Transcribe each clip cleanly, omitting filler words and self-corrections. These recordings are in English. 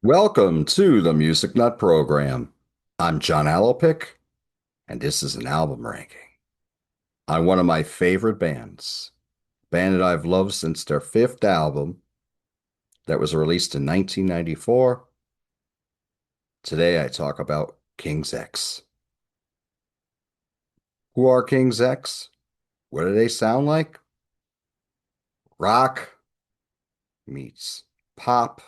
Welcome to the Music Nut Program. I'm John Allopick, and this is an album ranking on one of my favorite bands, a band that I've loved since their fifth album that was released in 1994. Today I talk about King's X. Who are King's X? What do they sound like? Rock meets pop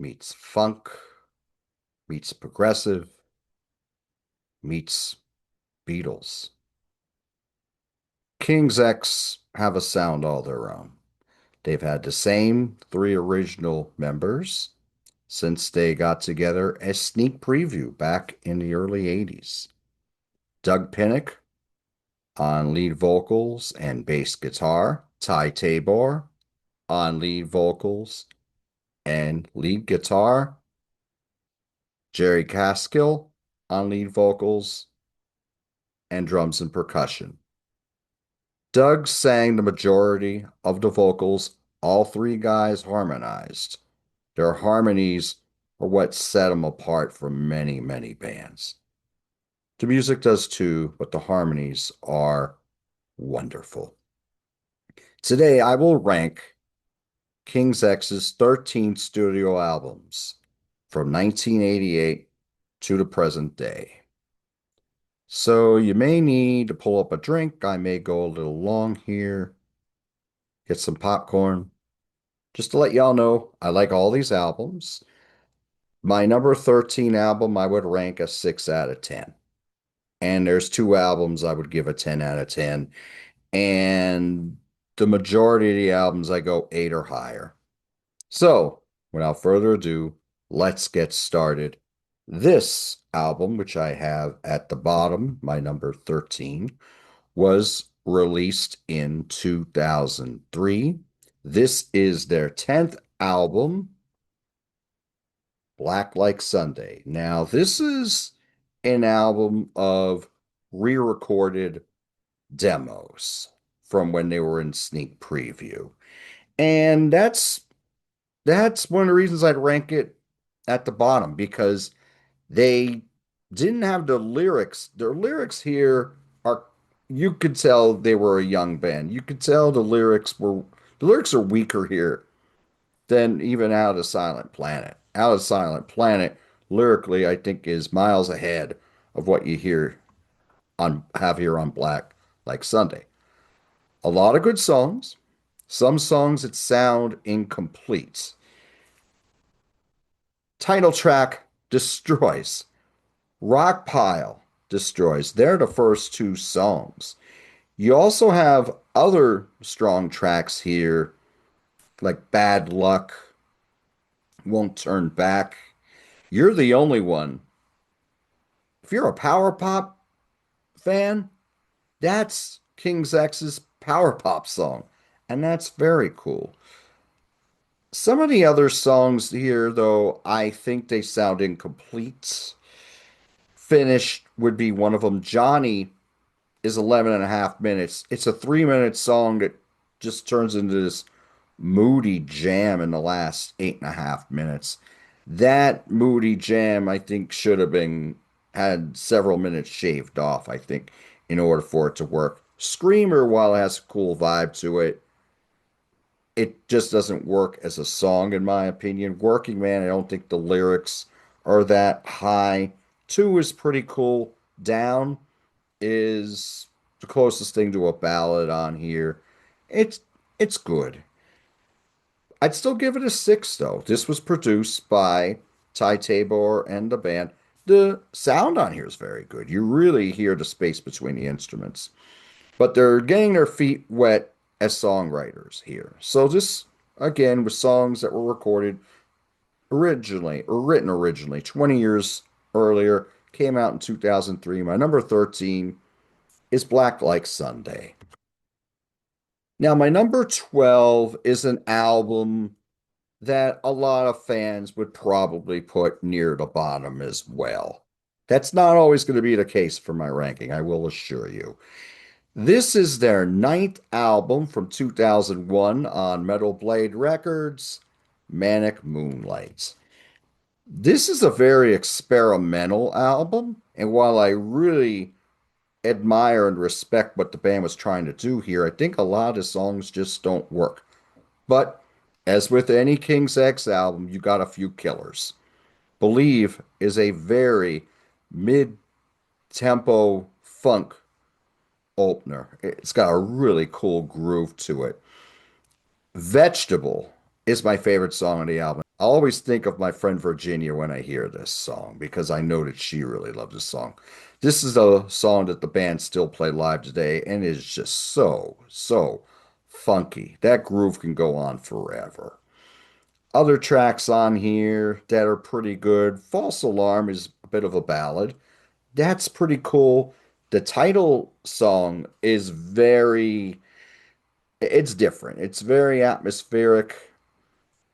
meets funk meets progressive meets Beatles. King's X have a sound all their own. They've had the same three original members since they got together as Sneak Preview back in the early 80s. Doug Pinnick on lead vocals and bass guitar, Ty Tabor on lead vocals and lead guitar, Jerry Caskill on lead vocals and drums and percussion. Doug sang the majority of the vocals. All three guys harmonized. Their harmonies are what set them apart from many, many bands. The music does too, but the harmonies are wonderful. Today, I will rank King's X's 13 studio albums from 1988 to the present day. So you may need to pull up a drink. I may go a little long here. Get some popcorn. Just to let y'all know, I like all these albums. My number 13 album, I would rank a 6 out of 10. And there's two albums I would give a 10 out of 10. And the majority of the albums I go 8 or higher. So, without further ado, let's get started. This album, which I have at the bottom, my number 13, was released in 2003. This is their 10th album, Black Like Sunday. Now, this is an album of re-recorded demos from when they were in sneak preview. And that's one of the reasons I'd rank it at the bottom because they didn't have the lyrics. Their lyrics here are you could tell they were a young band. You could tell the lyrics are weaker here than even Out of Silent Planet. Out of Silent Planet, lyrically, I think is miles ahead of what you have here on Black Like Sunday. A lot of good songs. Some songs that sound incomplete. Title track Destroys. Rock Pile Destroys. They're the first two songs. You also have other strong tracks here, like Bad Luck, Won't Turn Back. You're the only one. If you're a power pop fan, that's King's X's power pop song, and that's very cool. Some of the other songs here, though, I think they sound incomplete. Finished would be one of them. Johnny is 11 and a half minutes. It's a 3 minute song that just turns into this moody jam in the last 8.5 minutes. That moody jam, I think, should have been had several minutes shaved off, I think, in order for it to work. Screamer, while it has a cool vibe to it, it just doesn't work as a song, in my opinion. Working Man, I don't think the lyrics are that high. Two is pretty cool. Down is the closest thing to a ballad on here. It's it's good. I'd still give it a 6 though. This was produced by Ty Tabor and the band. The sound on here is very good. You really hear the space between the instruments. But they're getting their feet wet as songwriters here. So this again was songs that were recorded originally or written originally 20 years earlier, came out in 2003. My number 13 is Black Like Sunday. Now, my number 12 is an album that a lot of fans would probably put near the bottom as well. That's not always going to be the case for my ranking, I will assure you. This is their ninth album from 2001 on Metal Blade Records, Manic Moonlight. This is a very experimental album, and while I really admire and respect what the band was trying to do here, I think a lot of the songs just don't work. But as with any King's X album, you got a few killers. Believe is a very mid-tempo funk opener. It's got a really cool groove to it. Vegetable is my favorite song on the album. I always think of my friend Virginia when I hear this song because I know that she really loves this song. This is a song that the band still play live today and is just so funky. That groove can go on forever. Other tracks on here that are pretty good. False Alarm is a bit of a ballad. That's pretty cool. The title song is it's different. It's very atmospheric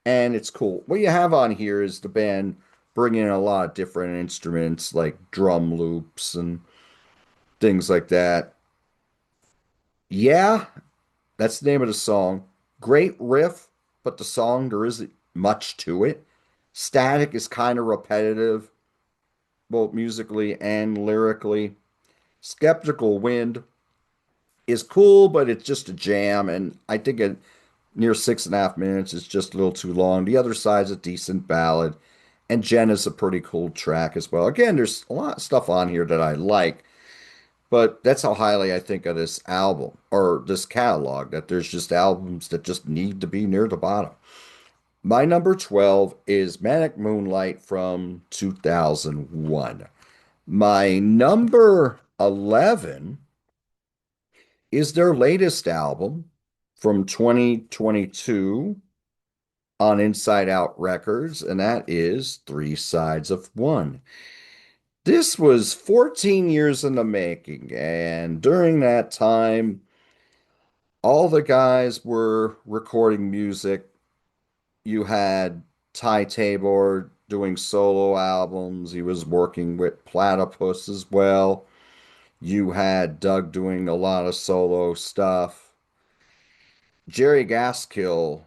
and it's cool. What you have on here is the band bringing in a lot of different instruments like drum loops and things like that. Yeah, that's the name of the song. Great riff, but the song, there isn't much to it. Static is kind of repetitive, both musically and lyrically. Skeptical Wind is cool, but it's just a jam, and I think it near 6.5 minutes is just a little too long. The other side's a decent ballad, and Jen is a pretty cool track as well. Again, there's a lot of stuff on here that I like, but that's how highly I think of this album or this catalog, that there's just albums that just need to be near the bottom. My number 12 is Manic Moonlight from 2001. My number 11 is their latest album from 2022 on Inside Out Records, and that is Three Sides of One. This was 14 years in the making, and during that time, all the guys were recording music. You had Ty Tabor doing solo albums. He was working with Platypus as well. You had Doug doing a lot of solo stuff. Jerry Gaskill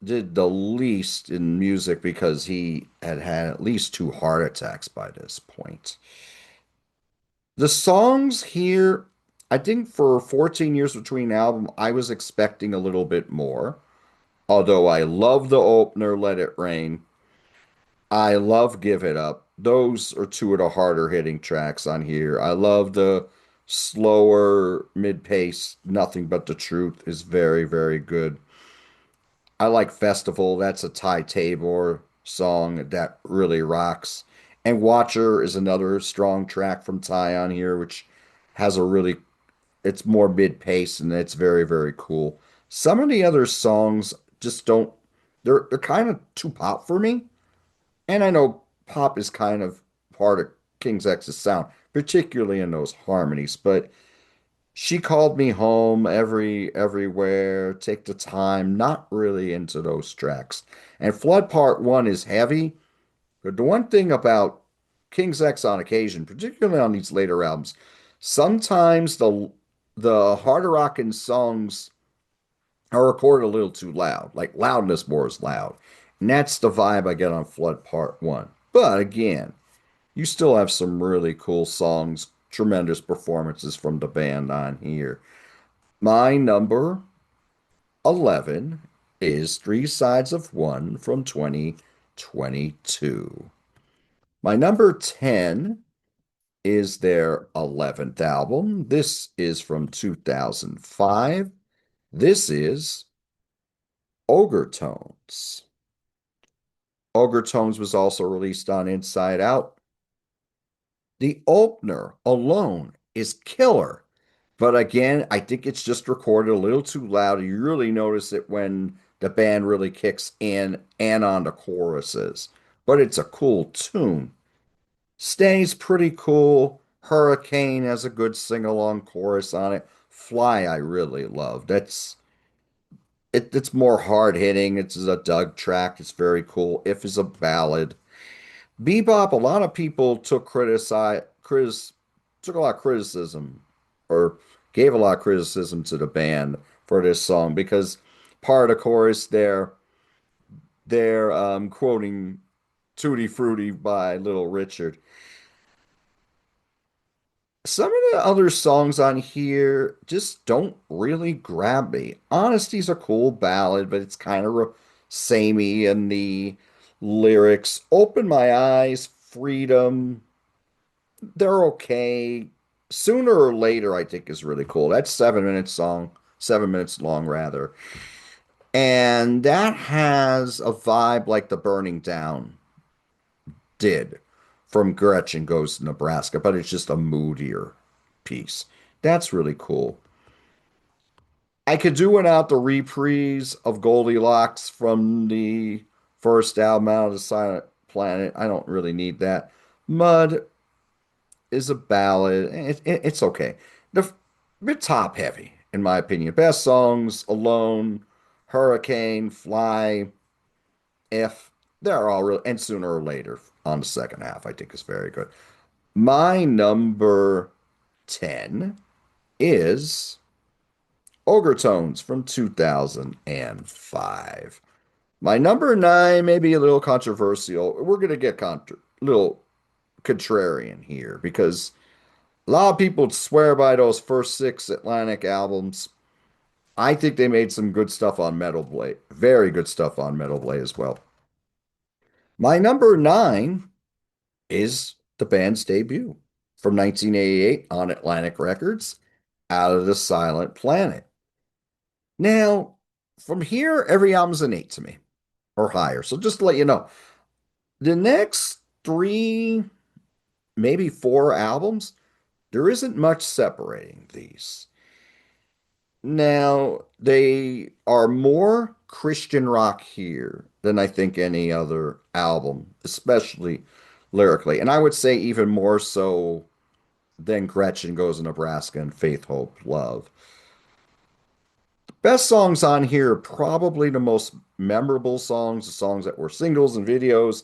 did the least in music because he had had at least two heart attacks by this point. The songs here, I think for 14 years between album, I was expecting a little bit more. Although I love the opener, Let It Rain. I love Give It Up. Those are two of the harder hitting tracks on here. I love the slower mid pace. Nothing But the Truth is very good. I like Festival. That's a Ty Tabor song that really rocks. And Watcher is another strong track from Ty on here, which has a really, it's more mid pace and it's very cool. Some of the other songs just don't, they're kind of too pop for me. And I know pop is kind of part of King's X's sound, particularly in those harmonies, but She Called Me Home, Everywhere, Take the Time, not really into those tracks. And Flood Part 1 is heavy, but the one thing about King's X on occasion, particularly on these later albums, sometimes the harder rocking songs are recorded a little too loud. Like Loudness More is loud. And that's the vibe I get on Flood Part 1. But again, you still have some really cool songs, tremendous performances from the band on here. My number 11 is Three Sides of One from 2022. My number 10 is their 11th album. This is from 2005. This is Ogre Tones. Ogre Tones was also released on Inside Out. The opener alone is killer. But again, I think it's just recorded a little too loud. You really notice it when the band really kicks in and on the choruses. But it's a cool tune. Stay's pretty cool. Hurricane has a good sing-along chorus on it. Fly, I really love. It's more hard-hitting. It's a Doug track. It's very cool. If is a ballad. Bebop, a lot of people took a lot of criticism or gave a lot of criticism to the band for this song because part of the chorus they're quoting Tutti Frutti by Little Richard. Some of the other songs on here just don't really grab me. Honesty's a cool ballad, but it's kind of samey in the lyrics. Open My Eyes, Freedom, they're okay. Sooner or Later, I think, is really cool. That's 7 minutes song, 7 minutes long, rather. And that has a vibe like the Burning Down did from Gretchen Goes to Nebraska, but it's just a moodier piece. That's really cool. I could do without the reprise of Goldilocks from the first album Out of the Silent Planet. I don't really need that. Mud is a ballad. It's okay. The bit top heavy, in my opinion. Best songs: Alone, Hurricane, Fly, If. They're all real, and Sooner or Later on the second half, I think is very good. My number 10 is Ogre Tones from 2005. My number 9 may be a little controversial. We're going to get little contrarian here because a lot of people swear by those first six Atlantic albums. I think they made some good stuff on Metal Blade. Very good stuff on Metal Blade as well. My number 9 is the band's debut from 1988 on Atlantic Records, Out of the Silent Planet. Now, from here, every album's an 8 to me or higher. So just to let you know, the next three, maybe four albums, there isn't much separating these. Now, they are more Christian rock here than I think any other album, especially lyrically. And I would say even more so than Gretchen Goes to Nebraska and Faith, Hope, Love. Best songs on here, probably the most memorable songs, the songs that were singles and videos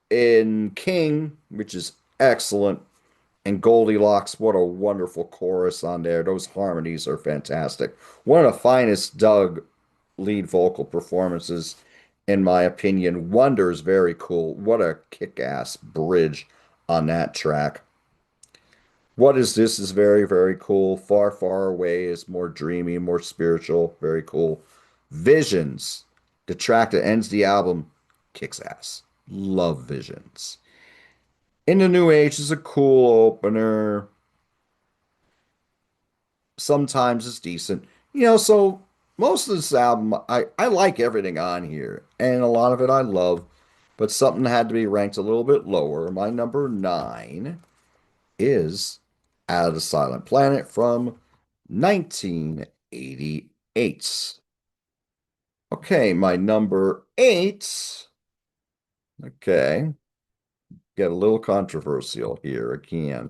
in King, which is excellent, and Goldilocks, what a wonderful chorus on there. Those harmonies are fantastic. One of the finest Doug lead vocal performances, in my opinion. Wonder is very cool. What a kick-ass bridge on that track. What Is This is very, very cool. Far, Far Away is more dreamy, more spiritual. Very cool. Visions, the track that ends the album, kicks ass. Love Visions. In the New Age is a cool opener. Sometimes it's decent. So most of this album, I like everything on here, and a lot of it I love, but something had to be ranked a little bit lower. My number 9 is Out of the Silent Planet from 1988. Okay, my number 8. Okay, get a little controversial here again.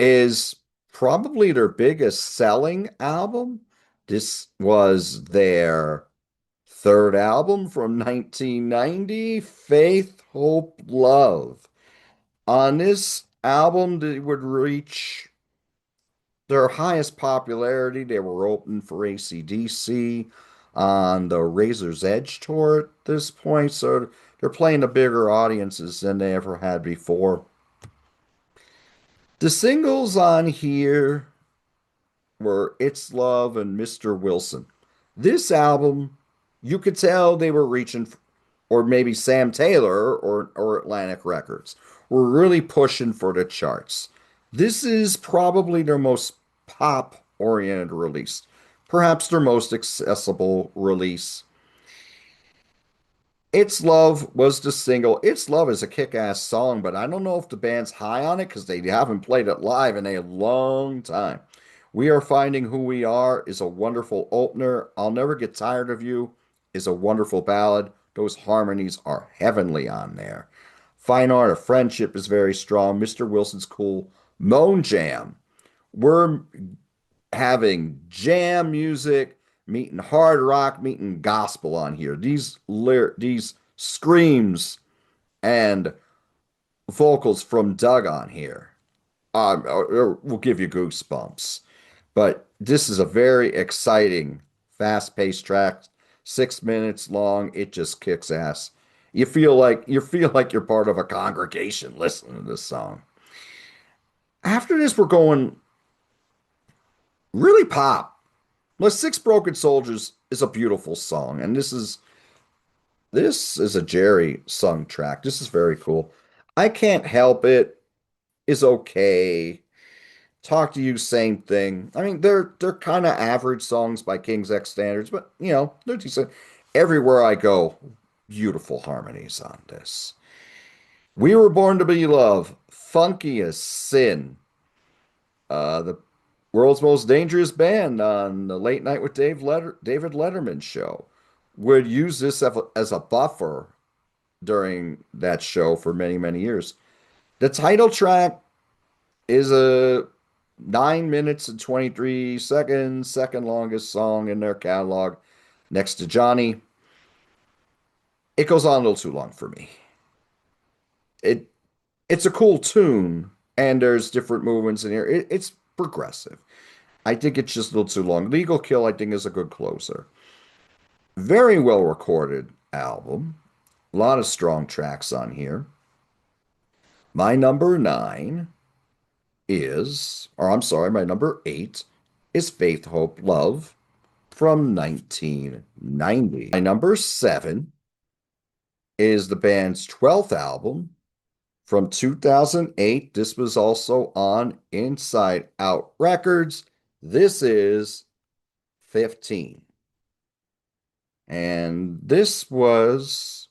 Is probably their biggest selling album. This was their third album from 1990, Faith, Hope, Love. On this album, they would reach their highest popularity. They were open for AC/DC on the Razor's Edge tour at this point, so they're playing to bigger audiences than they ever had before. The singles on here were It's Love and Mr. Wilson. This album, you could tell they were reaching, or maybe Sam Taylor or Atlantic Records were really pushing for the charts. This is probably their most pop-oriented release, perhaps their most accessible release. It's Love was the single. It's Love is a kick-ass song, but I don't know if the band's high on it because they haven't played it live in a long time. We Are Finding Who We Are is a wonderful opener. I'll Never Get Tired of You is a wonderful ballad. Those harmonies are heavenly on there. Fine Art of Friendship is very strong. Mr. Wilson's cool. Moan Jam. We're having jam music, meeting hard rock, meeting gospel on here. These screams and vocals from Doug on here will give you goosebumps. But this is a very exciting, fast-paced track, 6 minutes long. It just kicks ass. You feel like you're part of a congregation listening to this song. After this, we're going really pop. The Six Broken Soldiers is a beautiful song, and this is a Jerry sung track. This is very cool. I Can't Help It is okay. Talk to You, same thing. I mean, they're kind of average songs by King's X standards, but they're decent. Everywhere I Go, beautiful harmonies on this. We Were Born to Be Loved, funky as sin. The world's most dangerous band on the Late Night with David Letterman show would use this as a buffer during that show for many, many years. The title track is a 9 minutes and 23 seconds, second longest song in their catalog next to Johnny. It goes on a little too long for me. It it's a cool tune and there's different movements in here. It's progressive. I think it's just a little too long. Legal Kill, I think, is a good closer. Very well recorded album. A lot of strong tracks on here. My number nine I'm sorry, my number eight is Faith, Hope, Love from 1990. My number seven is the band's 12th album from 2008. This was also on Inside Out Records. This is 15. And this was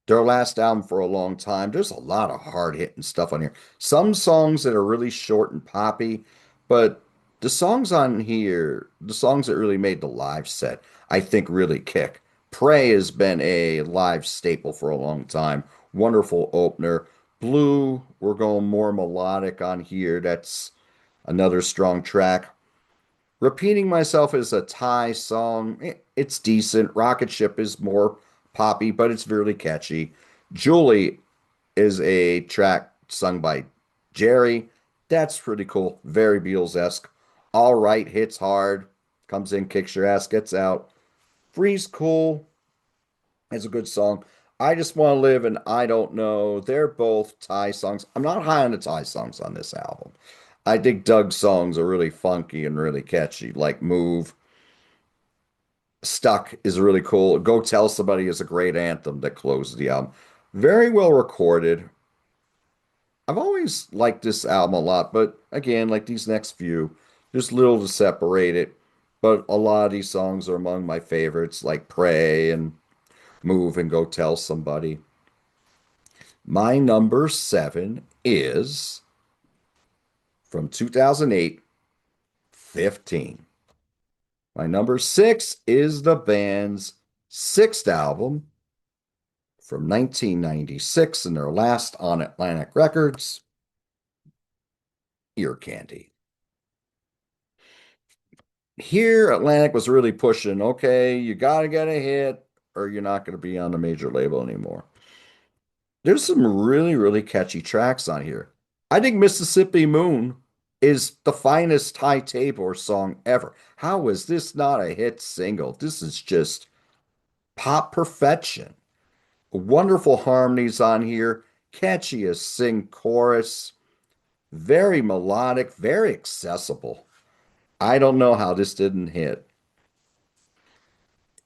their last album for a long time. There's a lot of hard hitting stuff on here. Some songs that are really short and poppy, but the songs on here, the songs that really made the live set, I think really kick. Pray has been a live staple for a long time. Wonderful opener. Blue, we're going more melodic on here. That's another strong track. Repeating Myself is a Thai song. It's decent. Rocket Ship is more poppy, but it's really catchy. Julie is a track sung by Jerry. That's pretty cool. Very Beatles-esque. All Right hits hard. Comes in, kicks your ass, gets out. Free's cool. It's a good song. I Just Want to Live and I Don't Know. They're both Thai songs. I'm not high on the Thai songs on this album. I think Doug's songs are really funky and really catchy, like Move. Stuck is really cool. Go Tell Somebody is a great anthem that closes the album. Very well recorded. I've always liked this album a lot, but again, like these next few, there's little to separate it. But a lot of these songs are among my favorites, like Pray and Move and Go Tell Somebody. My number seven is from 2008, 15. My number six is the band's sixth album from 1996 and their last on Atlantic Records, Ear Candy. Here, Atlantic was really pushing, okay, you got to get a hit or you're not going to be on the major label anymore. There's some really, really catchy tracks on here. I think Mississippi Moon is the finest Ty Tabor song ever. How is this not a hit single? This is just pop perfection. Wonderful harmonies on here, catchy as sing chorus, very melodic, very accessible. I don't know how this didn't hit.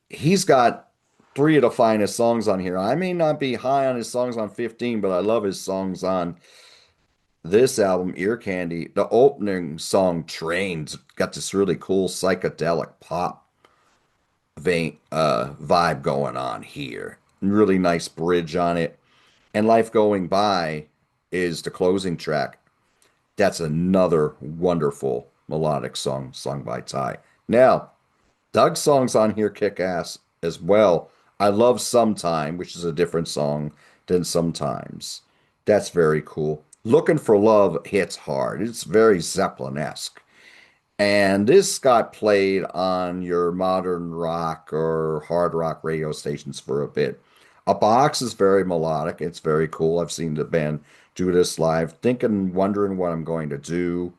He's got three of the finest songs on here. I may not be high on his songs on 15, but I love his songs on this album, Ear Candy. The opening song, Trains, got this really cool psychedelic pop vibe going on here. Really nice bridge on it. And Life Going By is the closing track. That's another wonderful melodic song sung by Ty. Now, Doug's songs on here kick ass as well. I love Sometime, which is a different song than Sometimes. That's very cool. Looking for Love hits hard. It's very Zeppelin-esque. And this got played on your modern rock or hard rock radio stations for a bit. A Box is very melodic. It's very cool. I've seen the band do this live. Thinking, wondering what I'm going to do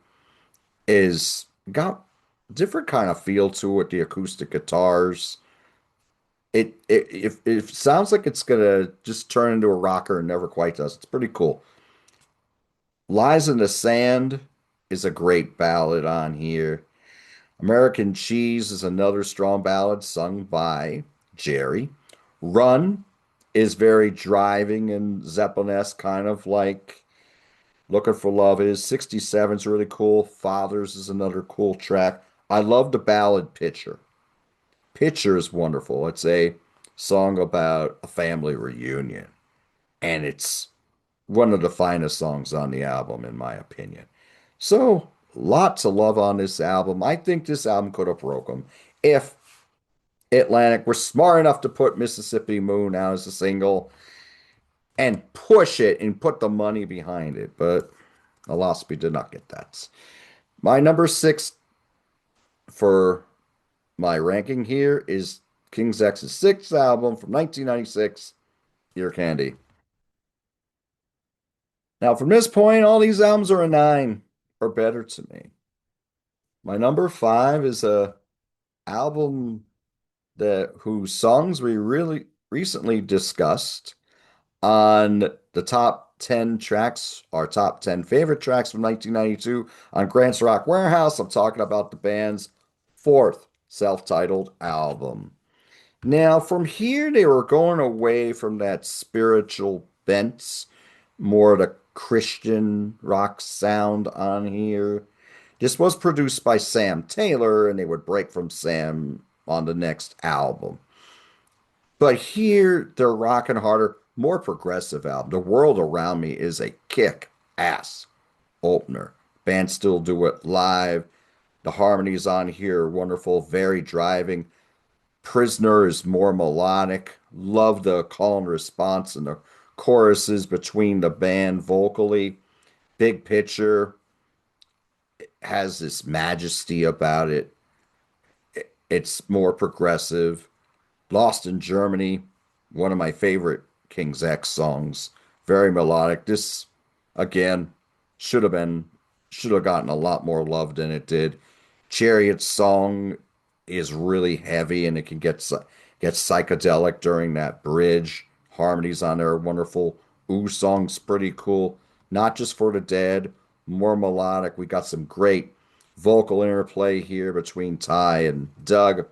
is got different kind of feel to it. The acoustic guitars, It sounds like it's gonna just turn into a rocker and never quite does. It's pretty cool. Lies in the Sand is a great ballad on here. American Cheese is another strong ballad sung by Jerry. Run is very driving and Zeppelin-esque, kind of like Looking for Love is. 67 is really cool. Fathers is another cool track. I love the ballad Pitcher. Pitcher is wonderful. It's a song about a family reunion, and it's one of the finest songs on the album, in my opinion. So, lots of love on this album. I think this album could have broke them if Atlantic were smart enough to put Mississippi Moon out as a single and push it and put the money behind it. But alas, we did not get that. My number six for my ranking here is King's X's sixth album from 1996, Ear Candy. Now, from this point, all these albums are a nine or better to me. My number five is a album that whose songs we really recently discussed on the top 10 tracks, our top 10 favorite tracks from 1992 on Grant's Rock Warehouse. I'm talking about the band's fourth self-titled album. Now, from here, they were going away from that spiritual bent, more the Christian rock sound on here. This was produced by Sam Taylor, and they would break from Sam on the next album. But here, they're rocking harder, more progressive album. The World Around Me is a kick-ass opener. Bands still do it live. The harmonies on here are wonderful, very driving. Prisoner is more melodic. Love the call and response and the choruses between the band vocally. Big Picture has this majesty about it. It's more progressive. Lost in Germany, one of my favorite King's X songs. Very melodic. This, again, should have been, should have gotten a lot more love than it did. Chariot's song is really heavy and it can get psychedelic during that bridge. Harmonies on there are wonderful. Ooh song's pretty cool. Not Just for the Dead, more melodic. We got some great vocal interplay here between Ty and Doug.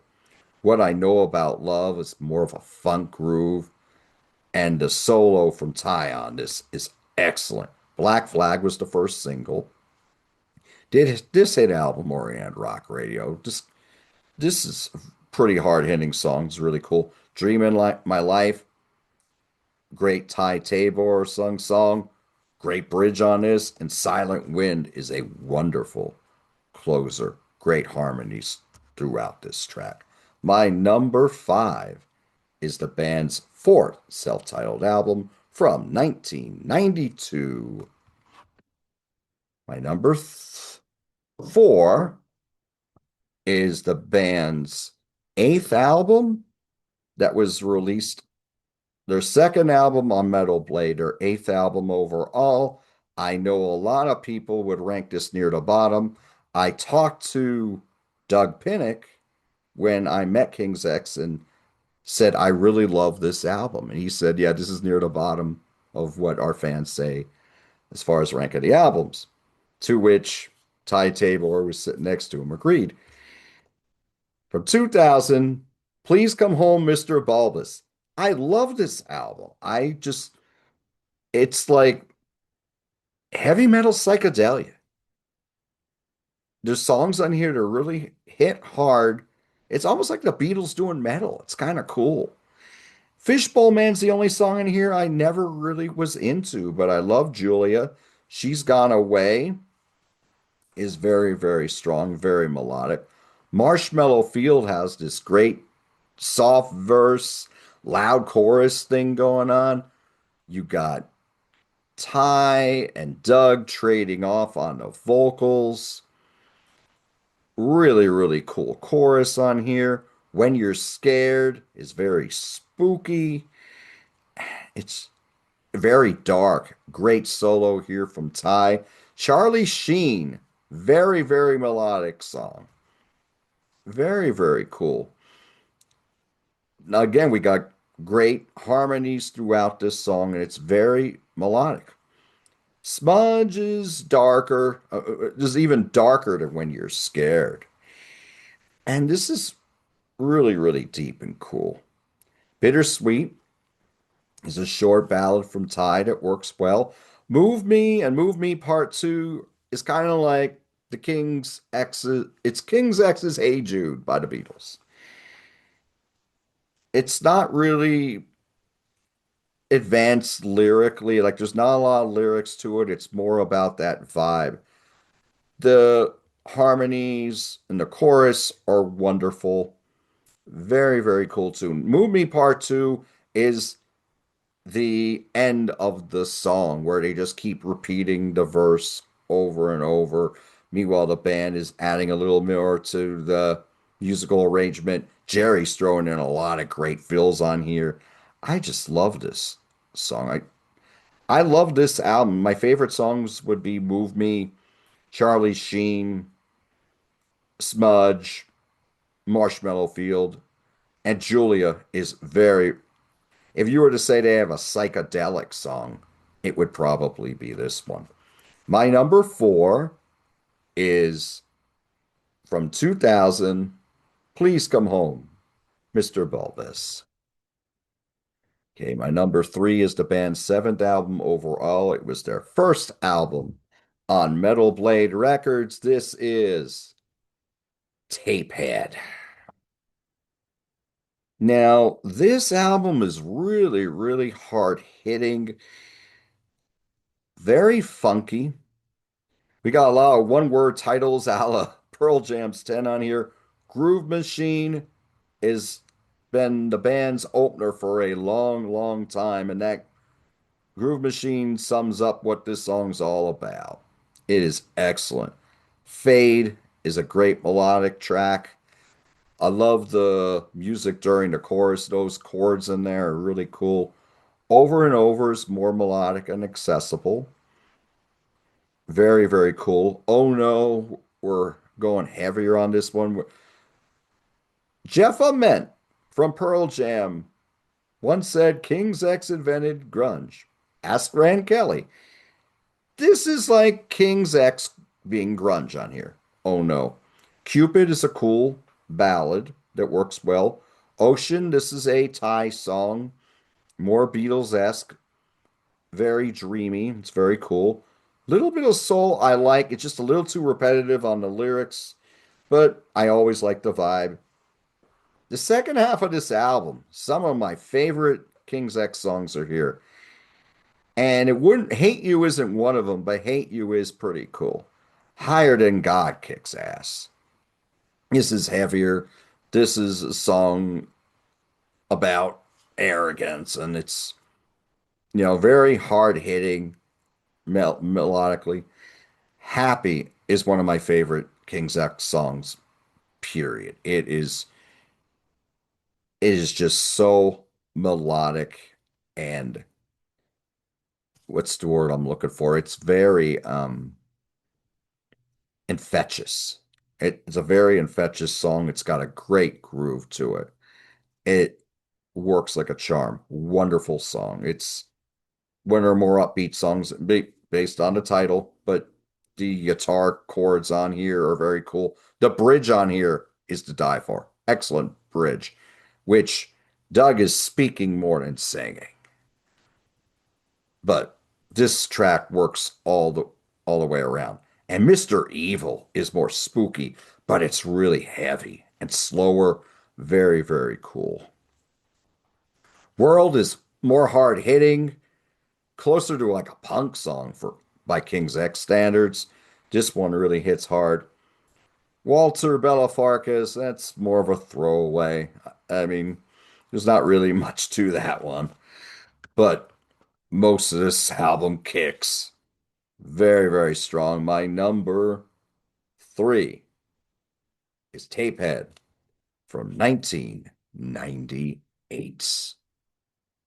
What I Know About Love is more of a funk groove, and the solo from Ty on this is excellent. Black Flag was the first single. Did this hit album Orient Rock Radio? This is a pretty hard hitting song. It's really cool. Dreaming Like My Life, great Ty Tabor song. Great bridge on this, and Silent Wind is a wonderful closer. Great harmonies throughout this track. My number five is the band's fourth self-titled album from 1992. My number four is the band's eighth album that was released, their second album on Metal Blade, their eighth album overall. I know a lot of people would rank this near the bottom. I talked to Doug Pinnick when I met King's X and said, I really love this album. And he said, yeah, this is near the bottom of what our fans say as far as ranking the albums. To which Ty Tabor, was sitting next to him, agreed. From 2000, Please Come Home, Mr. Bulbous. I love this album. It's like heavy metal psychedelia. There's songs on here that really hit hard. It's almost like the Beatles doing metal. It's kind of cool. Fishbowl Man's the only song in here I never really was into, but I love Julia. She's Gone Away is very, very strong, very melodic. Marshmallow Field has this great soft verse, loud chorus thing going on. You got Ty and Doug trading off on the vocals. Really, really cool chorus on here. When You're Scared is very spooky. It's very dark. Great solo here from Ty. Charlie Sheen, very, very melodic song. Very, very cool. Again, we got great harmonies throughout this song, and it's very melodic. Smudge is darker, is even darker than when you're scared. And this is really, really deep and cool. Bittersweet is a short ballad from Tide. It works well. Move Me and Move Me Part Two is kind of like the King's X's, it's King's X's Hey Jude by the Beatles. It's not really advanced lyrically, like there's not a lot of lyrics to it. It's more about that vibe. The harmonies and the chorus are wonderful. Very, very cool tune. Move Me Part Two is the end of the song where they just keep repeating the verse over and over. Meanwhile, the band is adding a little more to the musical arrangement. Jerry's throwing in a lot of great fills on here. I just love this song. I love this album. My favorite songs would be Move Me, Charlie Sheen, Smudge, Marshmallow Field, and Julia is very, if you were to say they have a psychedelic song, it would probably be this one. My number four is from 2000, Please Come Home, Mr. Bulbous. Okay, my number three is the band's seventh album overall. It was their first album on Metal Blade Records. This is Tapehead. Now, this album is really, really hard hitting, very funky. We got a lot of one-word titles a la Pearl Jam's 10 on here. Groove Machine has been the band's opener for a long, long time, and that Groove Machine sums up what this song's all about. It is excellent. Fade is a great melodic track. I love the music during the chorus. Those chords in there are really cool. Over and Over is more melodic and accessible. Very, very cool. Oh no, we're going heavier on this one. Jeff Ament from Pearl Jam once said King's X invented grunge. Ask Rand Kelly. This is like King's X being grunge on here. Oh no. Cupid is a cool ballad that works well. Ocean, this is a Thai song, more Beatles-esque, very dreamy. It's very cool. Little bit of soul I like. It's just a little too repetitive on the lyrics, but I always like the vibe. The second half of this album, some of my favorite King's X songs are here. And it wouldn't Hate You isn't one of them, but Hate You is pretty cool. Higher Than God kicks ass. This is heavier. This is a song about arrogance, and it's, very hard hitting melodically. Happy is one of my favorite King's X songs, period. It is just so melodic and what's the word I'm looking for? It's very infectious. It's a very infectious song. It's got a great groove to it. It works like a charm. Wonderful song. It's one of our more upbeat songs based on the title, but the guitar chords on here are very cool. The bridge on here is to die for. Excellent bridge, which Doug is speaking more than singing. But this track works all the way around. And Mr. Evil is more spooky, but it's really heavy and slower. Very, very cool. World is more hard hitting, closer to like a punk song for by King's X standards. This one really hits hard. Walter Bellafarkas, that's more of a throwaway. I mean, there's not really much to that one, but most of this album kicks. Very, very strong. My number three is Tapehead from 1998.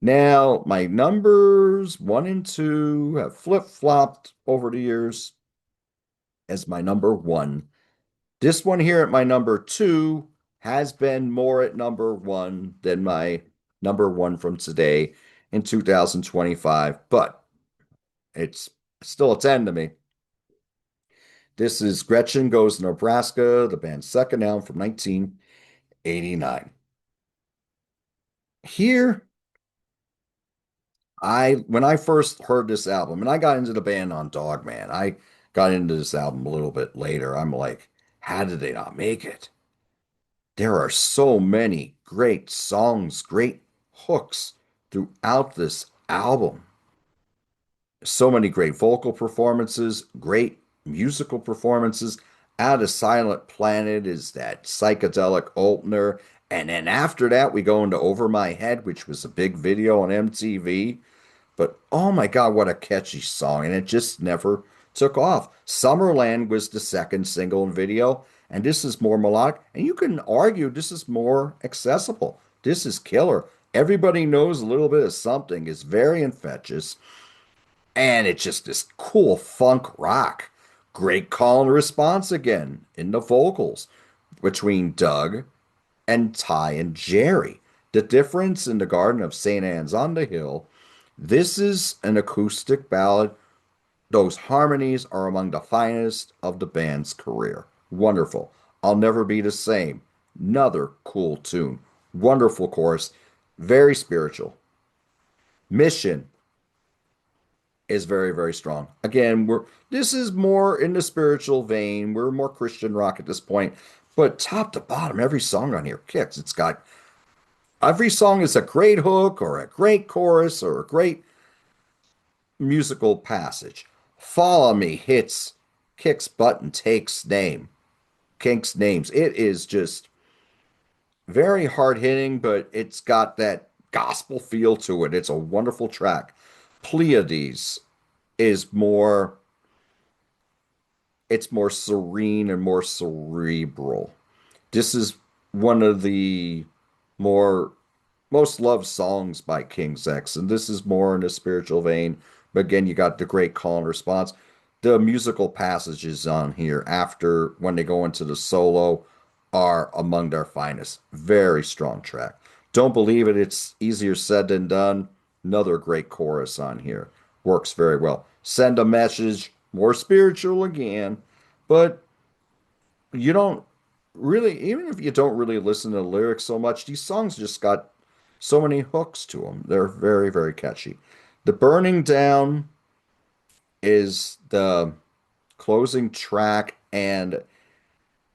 Now, my numbers one and two have flip-flopped over the years as my number one. This one here at my number two has been more at number one than my number one from today in 2025, but it's still a 10 to me. This is Gretchen Goes to Nebraska, the band's second album from 1989. Here, when I first heard this album, and I got into the band on Dogman, I got into this album a little bit later. I'm like, how did they not make it? There are so many great songs, great hooks throughout this album. So many great vocal performances, great musical performances. Out of Silent Planet is that psychedelic opener. And then after that, we go into Over My Head, which was a big video on MTV. But oh my God, what a catchy song. And it just never took off. Summerland was the second single and video. And this is more melodic. And you can argue this is more accessible. This is killer. Everybody knows a little bit of something. It's very infectious. And it's just this cool funk rock. Great call and response again in the vocals between Doug and Ty and Jerry. The difference in the Garden of St. Anne's on the Hill. This is an acoustic ballad. Those harmonies are among the finest of the band's career. Wonderful. I'll Never Be the Same. Another cool tune. Wonderful chorus. Very spiritual. Mission is very, very strong. Again, we're this is more in the spiritual vein. We're more Christian rock at this point. But top to bottom, every song on here kicks. It's got every song is a great hook or a great chorus or a great musical passage. Follow Me hits, kicks butt and takes name, Kink's names. It is just very hard hitting, but it's got that gospel feel to it. It's a wonderful track. Pleiades is more, it's more serene and more cerebral. This is one of the more most loved songs by King's X, and this is more in a spiritual vein. But again, you got the great call and response. The musical passages on here after when they go into the solo are among their finest. Very strong track. Don't believe it, it's easier said than done. Another great chorus on here. Works very well. Send a message, more spiritual again, but you don't really, even if you don't really listen to the lyrics so much, these songs just got so many hooks to them. They're very, very catchy. The Burning Down is the closing track, and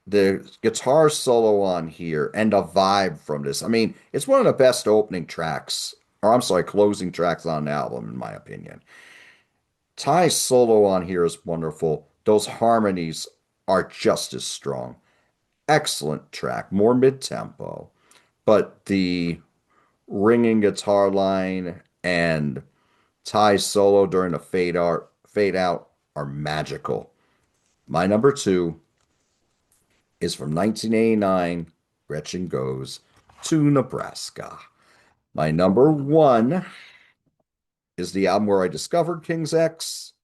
the guitar solo on here and the vibe from this. I mean, it's one of the best opening tracks, or I'm sorry, closing tracks on an album, in my opinion. Ty's solo on here is wonderful. Those harmonies are just as strong. Excellent track, more mid-tempo, but the ringing guitar line and Ty's solo during the fade out are magical. My number two is from 1989. Gretchen Goes to Nebraska. My number one is the album where I discovered King's X,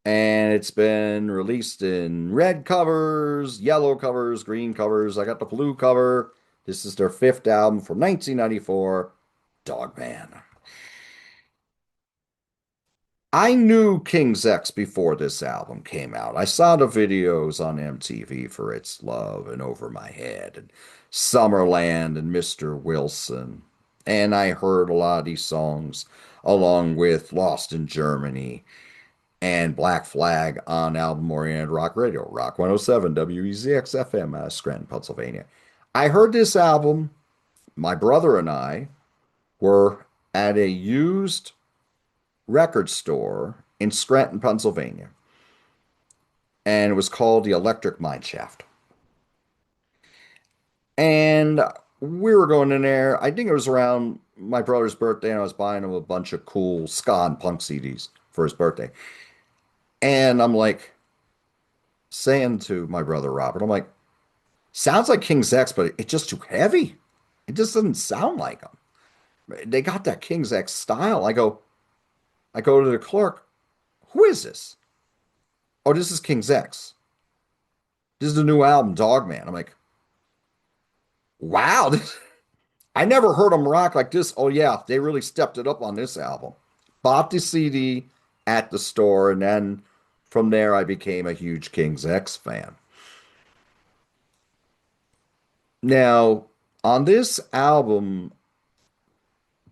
and it's been released in red covers, yellow covers, green covers. I got the blue cover. This is their fifth album from 1994, Dogman. I knew King's X before this album came out. I saw the videos on MTV for It's Love and Over My Head and Summerland and Mr. Wilson. And I heard a lot of these songs along with Lost in Germany and Black Flag on album oriented rock radio, Rock 107 WEZX FM, Scranton, Pennsylvania. I heard this album. My brother and I were at a used record store in Scranton, Pennsylvania, and it was called the Electric Mineshaft. And we were going in there. I think it was around my brother's birthday, and I was buying him a bunch of cool ska and punk CDs for his birthday. And I'm like saying to my brother Robert, I'm like, sounds like King's X, but it's just too heavy. It just doesn't sound like them. They got that King's X style. I go to the clerk. Who is this? Oh, this is King's X. This is the new album, Dogman. I'm like, Wow, I never heard them rock like this. Oh yeah, they really stepped it up on this album. Bought the CD at the store, and then from there I became a huge King's X fan. Now, on this album,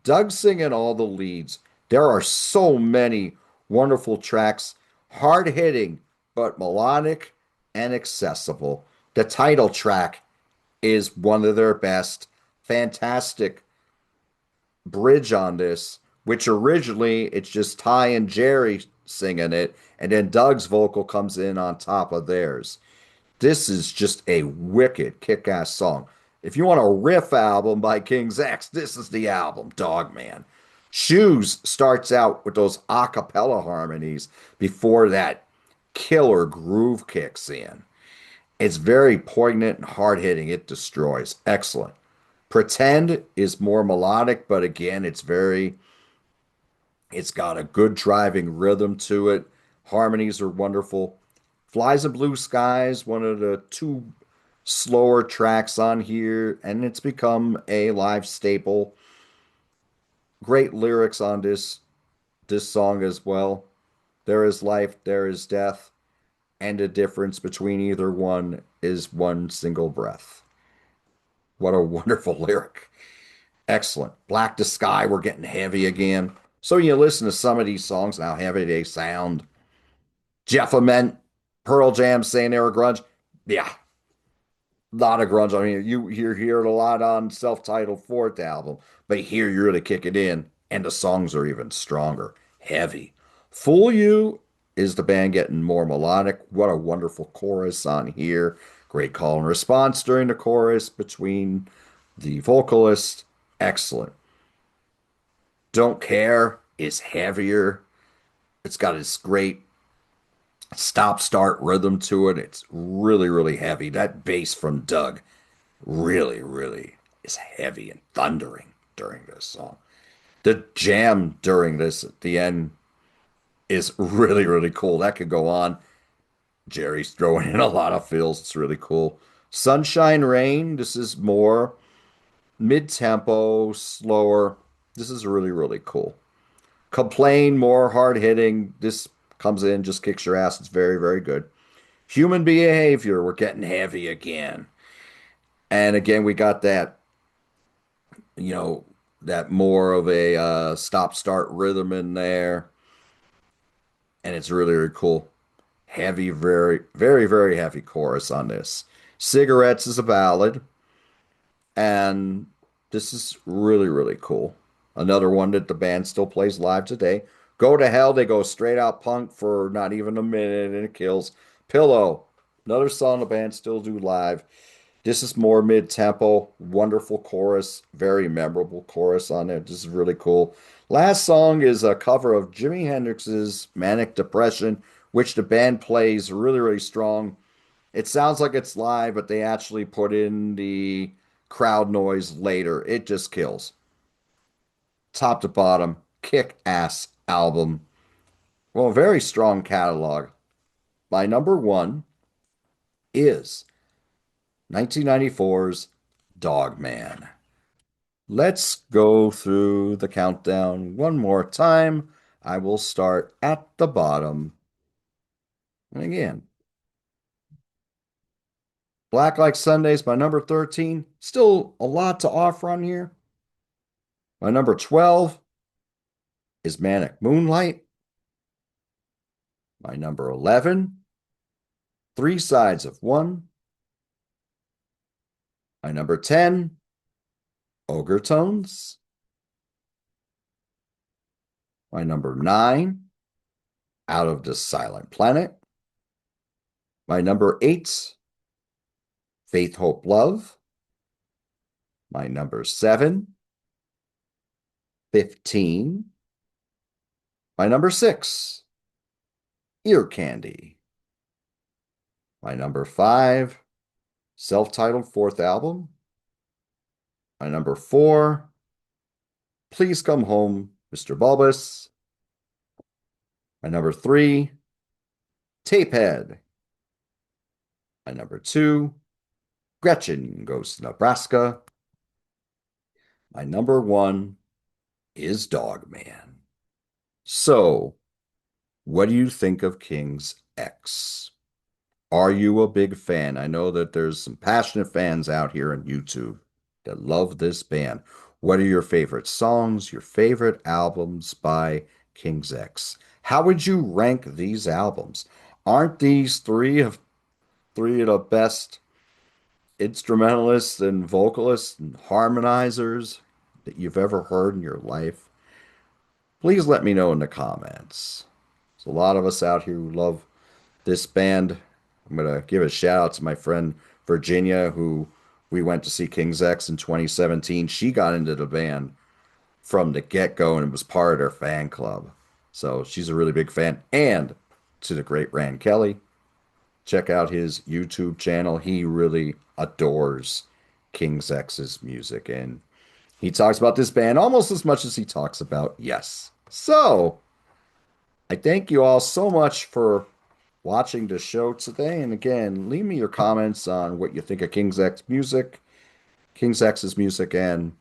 Doug singing all the leads. There are so many wonderful tracks, hard hitting, but melodic and accessible. The title track is one of their best. Fantastic bridge on this, which originally it's just Ty and Jerry singing it, and then Doug's vocal comes in on top of theirs. This is just a wicked kick-ass song. If you want a riff album by King's X, this is the album, Dog Man. Shoes starts out with those a cappella harmonies before that killer groove kicks in. It's very poignant and hard hitting. It destroys. Excellent. Pretend is more melodic, but again, it's got a good driving rhythm to it. Harmonies are wonderful. Flies of Blue Skies, one of the two slower tracks on here, and it's become a live staple. Great lyrics on this song as well. There is life, there is death, and the difference between either one is one single breath. What a wonderful lyric. Excellent. Black to Sky, we're getting heavy again. So you listen to some of these songs, how heavy they sound. Jeff Ament, Pearl Jam saying they were grunge. Yeah, a lot of grunge. I mean, you hear it a lot on self-titled fourth album, but here you really kick it in, and the songs are even stronger, heavy. Fool You is the band getting more melodic. What a wonderful chorus on here. Great call and response during the chorus between the vocalist. Excellent. Don't Care is heavier. It's got this great stop start rhythm to it. It's really, really heavy. That bass from Doug really, really is heavy and thundering during this song. The jam during this at the end is really, really cool. That could go on. Jerry's throwing in a lot of fills. It's really cool. Sunshine Rain, this is more mid-tempo, slower. This is really, really cool. Complain, more hard hitting. This comes in, just kicks your ass. It's very, very good. Human Behavior, we're getting heavy again. And again, we got that, you know, that more of a stop start rhythm in there. And it's really, really cool. Heavy, very, very, very heavy chorus on this. Cigarettes is a ballad. And this is really, really cool. Another one that the band still plays live today. Go to Hell, they go straight out punk for not even a minute and it kills. Pillow, another song the band still do live. This is more mid-tempo, wonderful chorus, very memorable chorus on it. This is really cool. Last song is a cover of Jimi Hendrix's Manic Depression, which the band plays really, really strong. It sounds like it's live, but they actually put in the crowd noise later. It just kills. Top to bottom, kick ass album. Well, a very strong catalog. My number one is 1994's Dog Man. Let's go through the countdown one more time. I will start at the bottom. And again, Black Like Sundays, my number 13. Still a lot to offer on here. My number 12 is Manic Moonlight. My number 11, Three Sides of One. My number 10, Ogre Tones. My number 9, Out of the Silent Planet. My number 8, Faith, Hope, Love. My number 7, 15. My number 6, Ear Candy. My number 5, self-titled fourth album. My number 4, Please Come Home, Mr. Bulbous. My number 3, Tapehead. My number 2, Gretchen goes to Nebraska. My number one is Dogman. So, what do you think of King's X? Are you a big fan? I know that there's some passionate fans out here on YouTube that love this band. What are your favorite songs, your favorite albums by King's X? How would you rank these albums? Aren't these three of the best instrumentalists and vocalists and harmonizers that you've ever heard in your life? Please let me know in the comments. There's a lot of us out here who love this band. I'm gonna give a shout out to my friend Virginia, who we went to see King's X in 2017. She got into the band from the get-go and was part of their fan club. So she's a really big fan. And to the great Rand Kelly, check out his YouTube channel. He really adores King's X's music, and he talks about this band almost as much as he talks about Yes. So I thank you all so much for watching the show today. And again, leave me your comments on what you think of King's X's music, and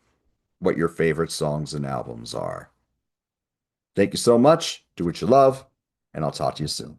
what your favorite songs and albums are. Thank you so much. Do what you love, and I'll talk to you soon.